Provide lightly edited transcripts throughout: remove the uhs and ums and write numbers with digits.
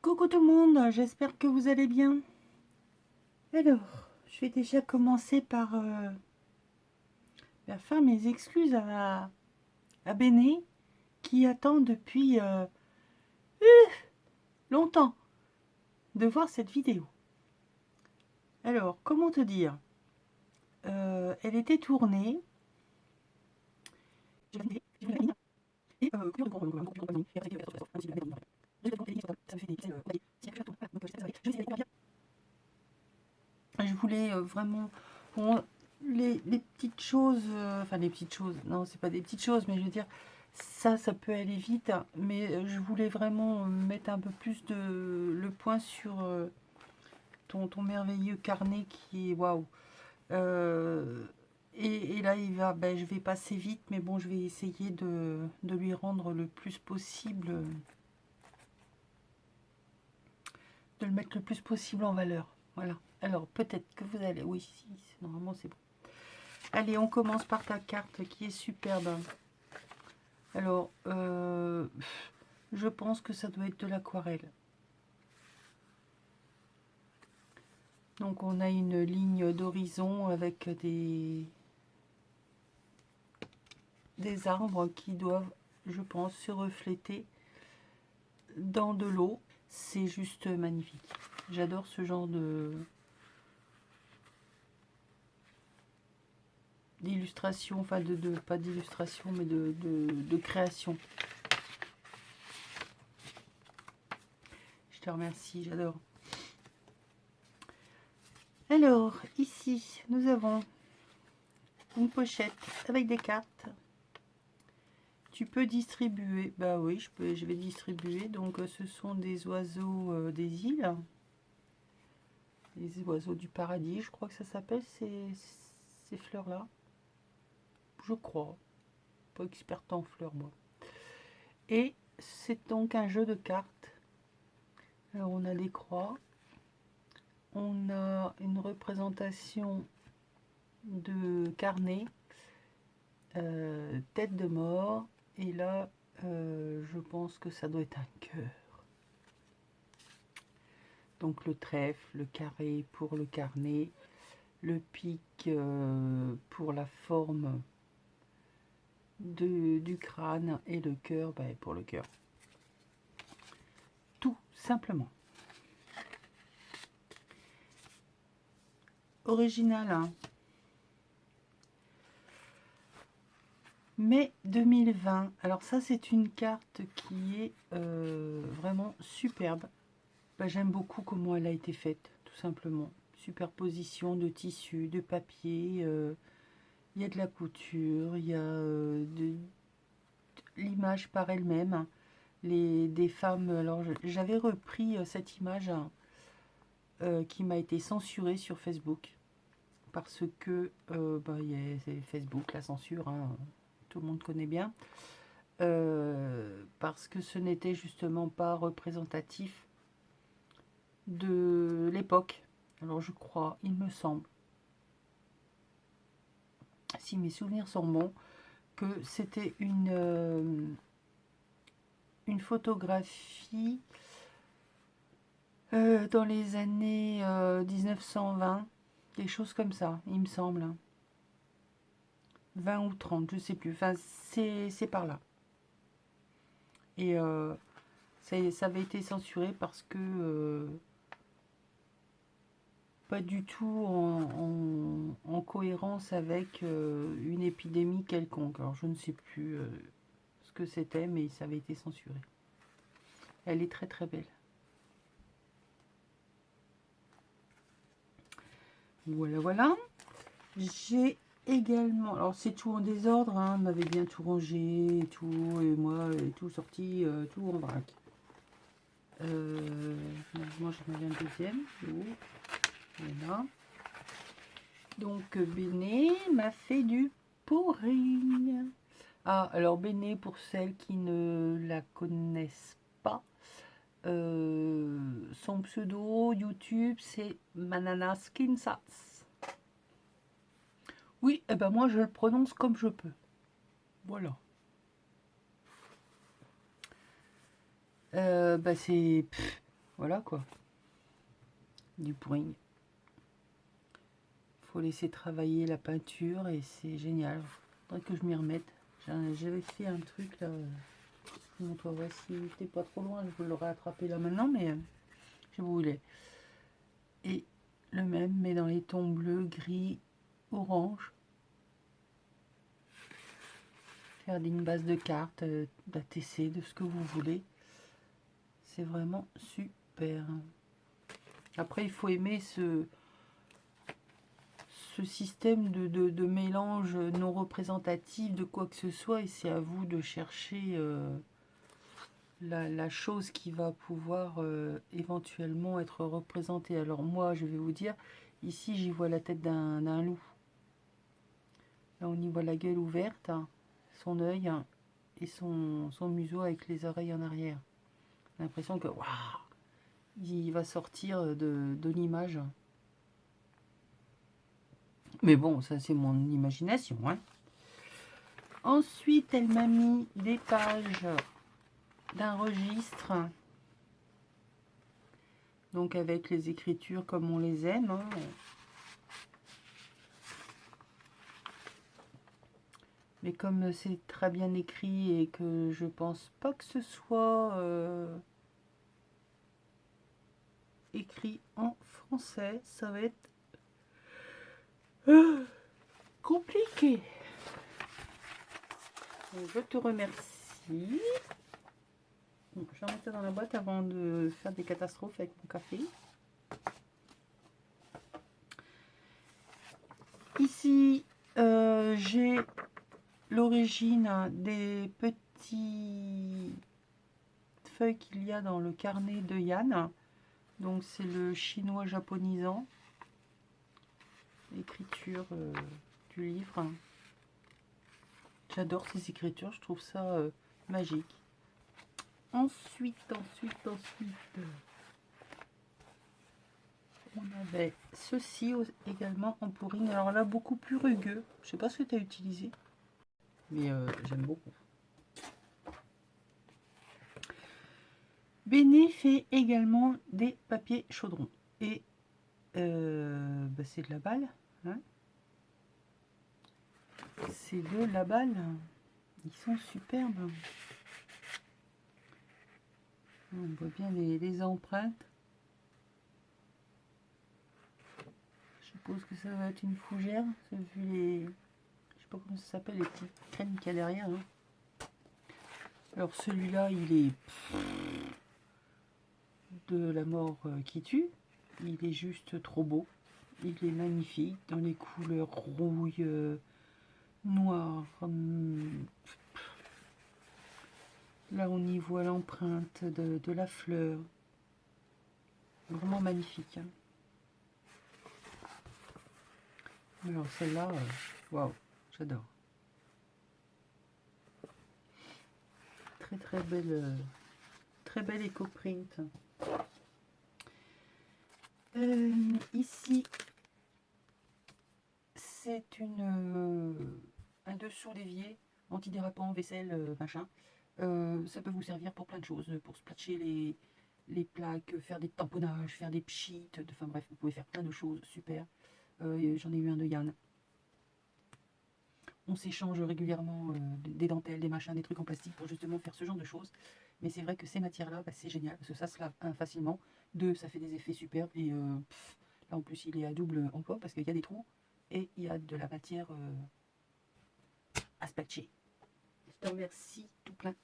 Coucou tout le monde, j'espère que vous allez bien. Alors, je vais déjà commencer par faire mes excuses à Béné qui attend depuis longtemps de voir cette vidéo. Alors, comment te dire, elle était tournée. Je voulais vraiment bon, les petites choses, enfin les petites choses, non, c'est pas des petites choses, mais je veux dire, ça peut aller vite, hein, mais je voulais vraiment mettre un peu plus le point sur ton merveilleux carnet qui est waouh. Euh, et là, je vais passer vite, mais bon, je vais essayer de lui rendre le plus possible, de le mettre le plus possible en valeur. Voilà. Alors, peut-être que vous allez. Oui, si, normalement, c'est bon. Allez, on commence par ta carte qui est superbe. Alors, je pense que ça doit être de l'aquarelle. Donc, on a une ligne d'horizon avec des arbres qui doivent, je pense, se refléter dans de l'eau. C'est juste magnifique. J'adore ce genre d'illustration, enfin pas d'illustration, mais de création. Je te remercie, j'adore. Alors, ici, nous avons une pochette avec des cartes. Tu peux distribuer. Bah oui, je vais distribuer. Donc, ce sont des oiseaux des îles. Les oiseaux du paradis, je crois que ça s'appelle ces fleurs-là. Je crois. Pas experte en fleurs, moi. Et c'est donc un jeu de cartes. Alors, on a des croix. On a une représentation de carnet, tête de mort. Et là, je pense que ça doit être un cœur. Donc le trèfle, le carré pour le carnet, le pic pour la forme du crâne et le cœur pour le cœur. Tout simplement. Original, hein. Mai 2020. Alors ça, c'est une carte qui est vraiment superbe. J'aime beaucoup comment elle a été faite, tout simplement. Superposition de tissus, de papier. Il y a de la couture, il y a l'image par elle-même. Des femmes. Alors j'avais repris cette image qui m'a été censurée sur Facebook. Parce que il y a Facebook, la censure, hein, tout le monde connaît bien. Parce que ce n'était justement pas représentatif de l'époque. Alors je crois, il me semble, si mes souvenirs sont bons, que c'était une photographie dans les années 1920, des choses comme ça, il me semble. 20 ou 30, je sais plus. Enfin, c'est par là. Et ça avait été censuré parce que pas du tout en cohérence avec une épidémie quelconque. Alors je ne sais plus ce que c'était, mais ça avait été censuré. Elle est très très belle. Voilà, voilà. J'ai également, alors c'est tout en désordre, hein, on avait bien tout rangé et tout, et moi, et tout sorti, tout en vrac. Moi j'en avais un deuxième. Voilà. Donc Béné m'a fait du pouring. Ah, alors Béné, pour celles qui ne la connaissent pas, son pseudo YouTube c'est Manana Skinsats. Oui, et ben moi je le prononce comme je peux. Voilà. C'est Voilà quoi. Du pouring. Faut laisser travailler la peinture et c'est génial. Faudrait que je m'y remette. J'avais fait un truc là. Bon, toi, voici, t'es pas trop loin, je l'aurais attrapé là maintenant, mais je voulais. Et le même, mais dans les tons bleu, gris, orange. Faire une base de cartes, d'ATC, de ce que vous voulez. C'est vraiment super. Après, il faut aimer ce système de mélange non représentatif de quoi que ce soit, et c'est à vous de chercher la chose qui va pouvoir éventuellement être représentée. Alors moi, je vais vous dire, ici, j'y vois la tête d'un loup. Là, on y voit la gueule ouverte, son œil et son museau avec les oreilles en arrière. J'ai l'impression que waouh, il va sortir de l'image. Mais bon, ça c'est mon imagination. Hein. Ensuite, elle m'a mis des pages d'un registre. Donc avec les écritures comme on les aime. Hein. Mais comme c'est très bien écrit et que je pense pas que ce soit écrit en français, ça va être compliqué. Donc, je te remercie. Donc, je vais remettre ça dans la boîte avant de faire des catastrophes avec mon café. Ici, j'ai l'origine des petites feuilles qu'il y a dans le carnet de Yann. Donc c'est le chinois japonisant. L'écriture du livre. J'adore ces écritures, je trouve ça magique. Ensuite, on avait ceci également en pouring. Alors là, beaucoup plus rugueux. Je sais pas ce que tu as utilisé, mais j'aime beaucoup. Béné fait également des papiers chaudrons. Et c'est de la balle. Hein, c'est de la balle. Ils sont superbes. On voit bien les empreintes. Je suppose que ça va être une fougère. Vu les... Je sais pas comment ça s'appelle, les petites crèmes qu'il y a derrière. Hein. Alors celui-là, il est de la mort qui tue. Il est juste trop beau. Il est magnifique dans les couleurs rouille, noir. Là, on y voit l'empreinte de la fleur. Vraiment magnifique. Hein. Alors celle-là, waouh, j'adore. Très belle éco-print. Ici, c'est un dessous d'évier antidérapant, vaisselle, machin. Ça peut vous servir pour plein de choses, pour splatcher les plaques, faire des tamponnages, faire des pchites, enfin bref, vous pouvez faire plein de choses, super. J'en ai eu un de Yann. On s'échange régulièrement des dentelles, des machins, des trucs en plastique pour justement faire ce genre de choses. Mais c'est vrai que ces matières-là, c'est génial, parce que ça se lave facilement. 2, ça fait des effets superbes. Et là, en plus, il est à double emploi, parce qu'il y a des trous et il y a de la matière à spatcher. Je te remercie, tout plein.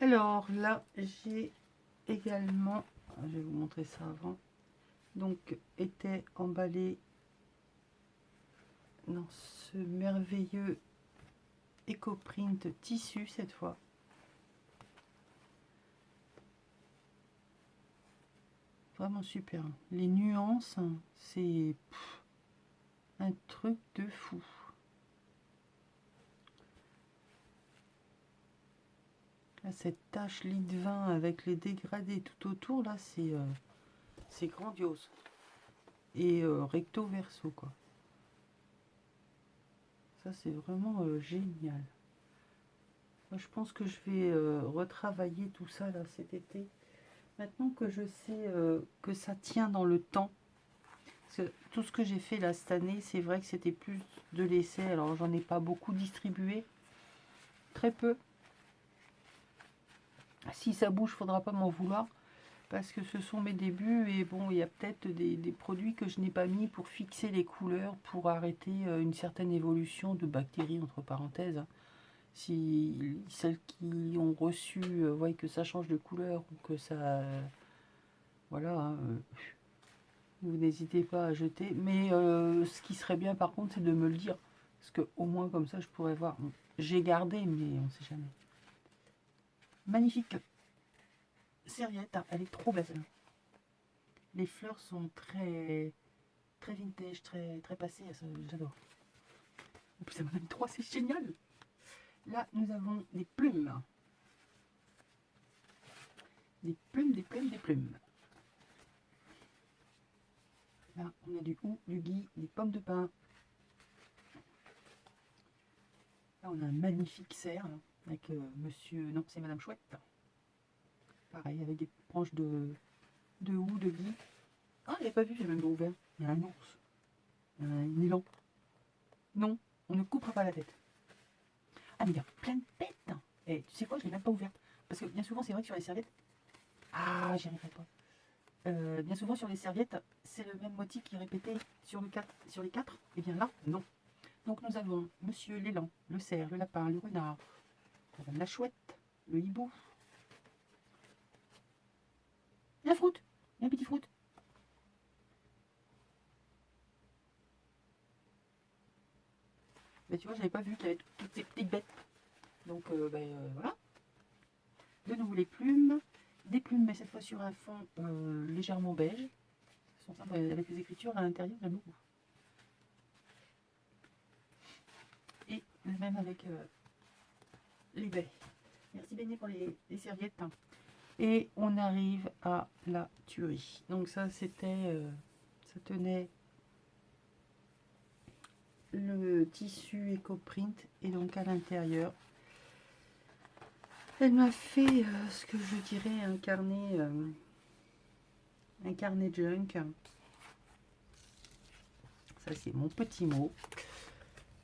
Alors là, j'ai également, je vais vous montrer ça avant, donc était emballé dans ce merveilleux EcoPrint tissu cette fois. Vraiment super. Les nuances, c'est un truc de fou. Là, cette tache lit de vin avec les dégradés tout autour, là, c'est grandiose. Et recto verso, quoi. Ça, c'est vraiment génial. Moi, je pense que je vais retravailler tout ça là cet été. Maintenant que je sais que ça tient dans le temps, parce que tout ce que j'ai fait là cette année, c'est vrai que c'était plus de l'essai. Alors, j'en ai pas beaucoup distribué, très peu. Si ça bouge, faudra pas m'en vouloir, parce que ce sont mes débuts et bon, il y a peut-être des produits que je n'ai pas mis pour fixer les couleurs, pour arrêter une certaine évolution de bactéries, entre parenthèses. Si celles qui ont reçu voient que ça change de couleur ou que ça... voilà, hein, vous n'hésitez pas à jeter. Mais ce qui serait bien par contre, c'est de me le dire. Parce que au moins comme ça, je pourrais voir. J'ai gardé, mais on ne sait jamais. Magnifique serviette, elle est trop belle. Les fleurs sont très très vintage, très passées, j'adore. En plus, ça m'en a mis 3, c'est génial. Là, nous avons des plumes. Des plumes, des plumes, des plumes. Là, on a du hou, du gui, des pommes de pin. Là, on a un magnifique cerf avec monsieur... Non, c'est madame Chouette. Pareil, avec des branches de hou, de gui. Ah, je l'ai pas vu, j'ai même pas ouvert. Il y a un ours. Il y a un élan. Non, on ne coupera pas la tête. Ah, mais il y a plein de têtes. Et tu sais quoi, je l'ai même pas ouverte. Parce que bien souvent, c'est vrai que sur les serviettes... Ah, j'y arriverai pas. Bien souvent sur les serviettes, c'est le même motif qui est répété sur les quatre. Et bien là, non. Donc nous avons monsieur l'élan, le cerf, le lapin, le renard, madame la chouette, le hibou, la froute, un petit froute. Mais tu vois, j'avais pas vu qu'il y avait toutes ces petites bêtes. Donc voilà. De nouveau les plumes. Des plumes, mais cette fois sur un fond légèrement beige. Elles sont simples avec les écritures à l'intérieur, j'aime beaucoup. Et le même avec les baies. Merci Béné pour les serviettes. Et on arrive à la tuerie. Donc ça, c'était... ça tenait le tissu EcoPrint. Et donc à l'intérieur, elle m'a fait ce que je dirais un carnet junk. Ça, c'est mon petit mot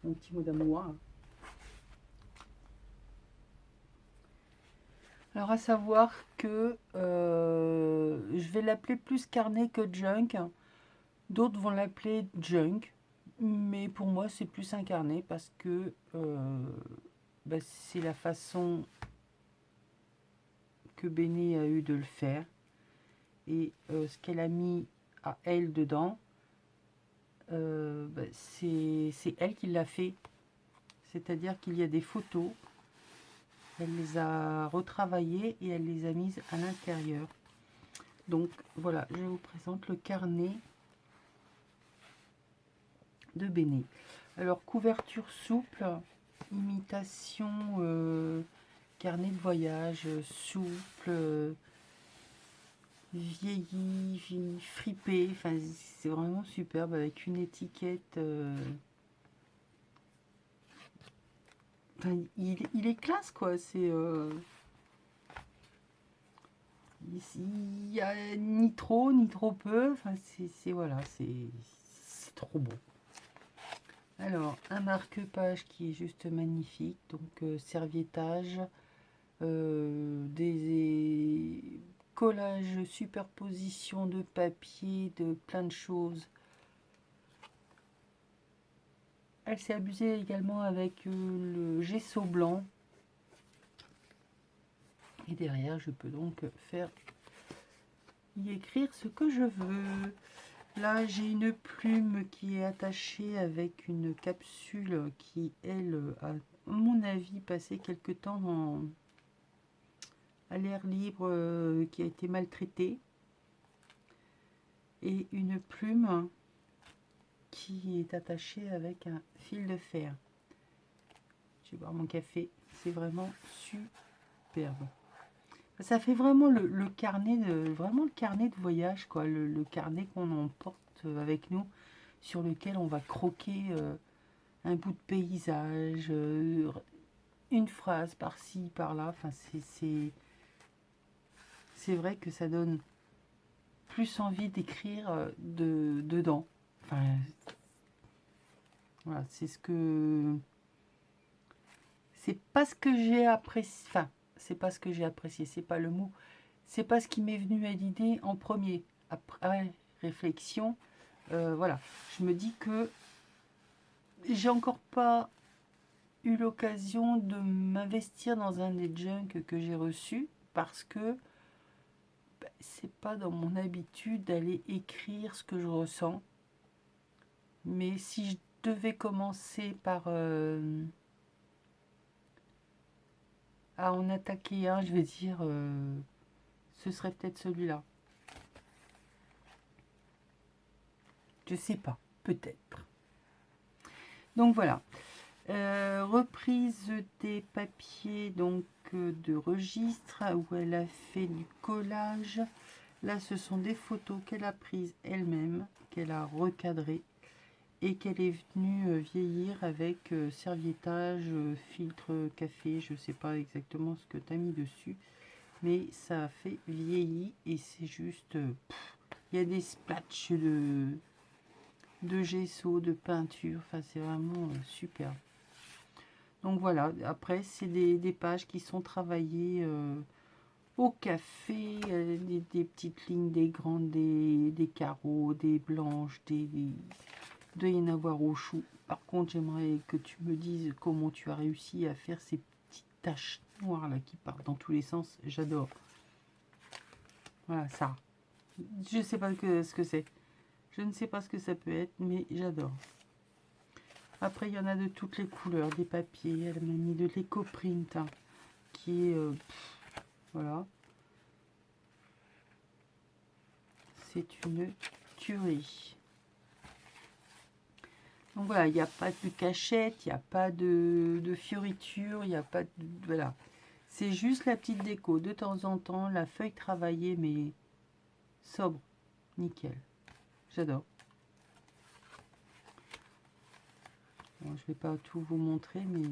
d'amour. Alors, à savoir que je vais l'appeler plus carnet que junk. D'autres vont l'appeler junk. Mais pour moi, c'est plus un carnet parce que c'est la façon que Béné a eu de le faire. Et ce qu'elle a mis à elle dedans, c'est elle qui l'a fait. C'est-à-dire qu'il y a des photos. Elle les a retravaillées et elle les a mises à l'intérieur. Donc voilà, je vous présente le carnet de Béné. Alors couverture souple, imitation carnet de voyage souple, vieilli, fripé. Enfin, c'est vraiment superbe avec une étiquette. Enfin, il est classe quoi. C'est il y a ni trop peu. Enfin, c'est voilà, c'est trop beau. Alors, un marque-page qui est juste magnifique. Donc, serviettage, des collages, superposition de papier, de plein de choses. Elle s'est amusée également avec le gesso blanc. Et derrière, je peux donc y écrire ce que je veux. Là, j'ai une plume qui est attachée avec une capsule qui, elle, a, à mon avis, passé quelque temps à l'air libre, qui a été maltraitée. Et une plume qui est attachée avec un fil de fer. Je vais boire mon café. C'est vraiment superbe. Ça fait vraiment le carnet de voyage, quoi, le carnet qu'on emporte avec nous, sur lequel on va croquer un bout de paysage, une phrase par-ci, par-là. Enfin, c'est vrai que ça donne plus envie d'écrire dedans. Enfin, voilà, c'est ce que... C'est pas ce que j'ai apprécié. Enfin, c'est pas ce que j'ai apprécié, c'est pas le mot. C'est pas ce qui m'est venu à l'idée en premier. Après réflexion, voilà. Je me dis que j'ai encore pas eu l'occasion de m'investir dans un des junks que j'ai reçu parce que c'est pas dans mon habitude d'aller écrire ce que je ressens. Mais si je devais commencer par à en attaquer un, je vais dire, ce serait peut-être celui-là. Je sais pas, peut-être. Donc voilà. Reprise des papiers donc de registre où elle a fait du collage. Là, ce sont des photos qu'elle a prises elle-même, qu'elle a recadrées et qu'elle est venue vieillir avec serviettage, filtre café. Je sais pas exactement ce que tu as mis dessus, mais ça a fait vieilli et c'est juste... il y a des splatchs de gesso, de peinture. Enfin, c'est vraiment super. Donc voilà, après, c'est des pages qui sont travaillées au café, des petites lignes, des grandes, des carreaux, des blanches, il doit y en avoir au chou. Par contre, j'aimerais que tu me dises comment tu as réussi à faire ces petites taches noires là qui partent dans tous les sens. J'adore. Voilà, ça. Je ne sais pas ce que c'est. Je ne sais pas ce que ça peut être, mais j'adore. Après, il y en a de toutes les couleurs, des papiers. Elle m'a mis de l'éco-print, hein, qui est... voilà. C'est une tuerie. Donc voilà, il n'y a pas de cachette, il n'y a pas de fioriture, il n'y a pas de... Voilà. C'est juste la petite déco. De temps en temps, la feuille travaillée, mais sobre. Nickel. J'adore. Bon, je ne vais pas tout vous montrer, mais...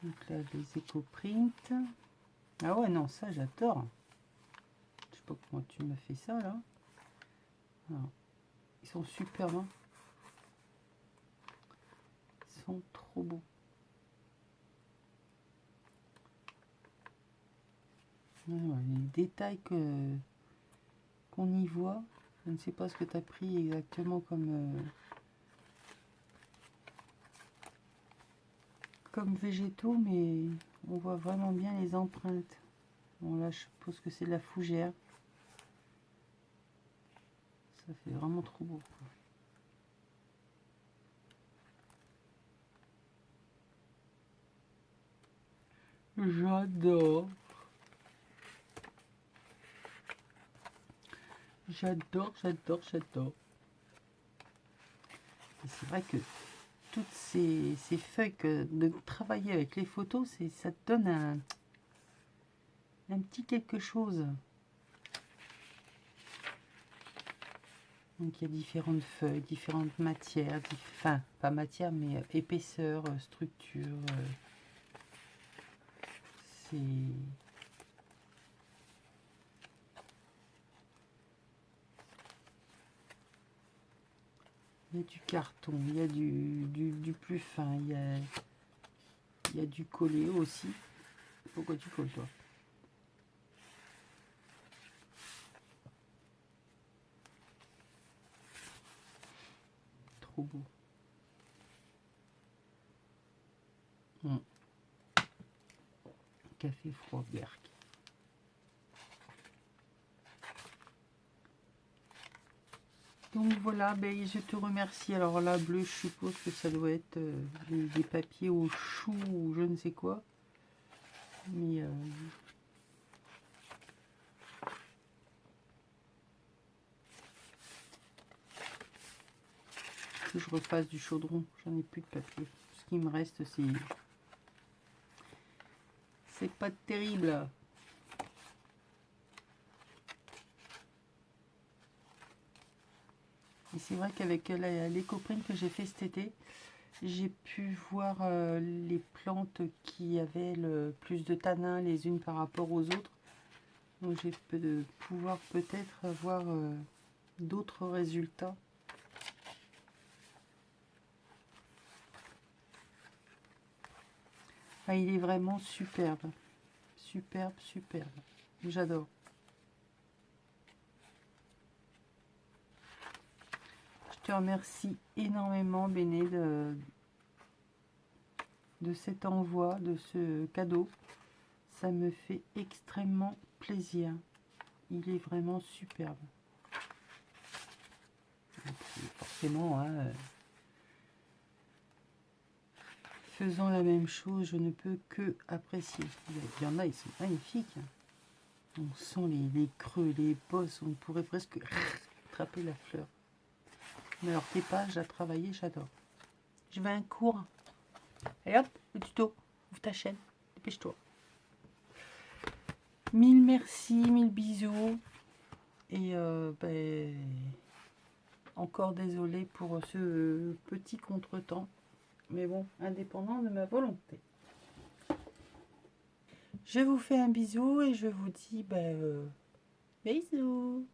donc là, les éco-prints. Ah ouais, non, ça, j'adore. Je sais pas comment tu m'as fait ça, là. Alors, ils sont super, hein. Ils sont trop beaux. Ouais, les détails qu'on y voit. Je ne sais pas ce que tu as pris exactement comme végétaux, mais on voit vraiment bien les empreintes. Bon, là, je suppose que c'est de la fougère. Ça fait vraiment trop beau, quoi. J'adore. J'adore, j'adore, j'adore. Et c'est vrai que toutes ces feuilles, de travailler avec les photos, ça te donne un petit quelque chose. Donc il y a différentes feuilles, différentes matières, enfin pas matière mais épaisseur, structure. C'est... Il y a du carton, il y a du plus fin, il y a du collé aussi. Pourquoi tu colles toi? Trop beau. Café froid Berck. Donc voilà, ben, je te remercie. Alors là, bleu, je suppose que ça doit être des papiers au chou ou je ne sais quoi. Mais que je refasse du chaudron. J'en ai plus de papier. Ce qui me reste, c'est pas terrible. Et c'est vrai qu'avec l'éco-print que j'ai fait cet été, j'ai pu voir les plantes qui avaient le plus de tanins les unes par rapport aux autres. Donc j'ai de pouvoir peut-être avoir d'autres résultats. Ah, il est vraiment superbe. Superbe, superbe. J'adore. Je te remercie énormément, Béné, de cet envoi, de ce cadeau. Ça me fait extrêmement plaisir. Il est vraiment superbe. Et puis, forcément, hein, faisant la même chose, je ne peux que apprécier. Il y en a, ils sont magnifiques. On sent les creux, les bosses, on pourrait presque attraper la fleur. Mais alors, tes pages à travailler, j'adore. Je vais à un cours. Et hop, le tuto. Ouvre ta chaîne. Dépêche-toi. Mille merci, mille bisous. Et encore désolé pour ce petit contretemps. Mais bon, indépendant de ma volonté. Je vous fais un bisou et je vous dis bisous.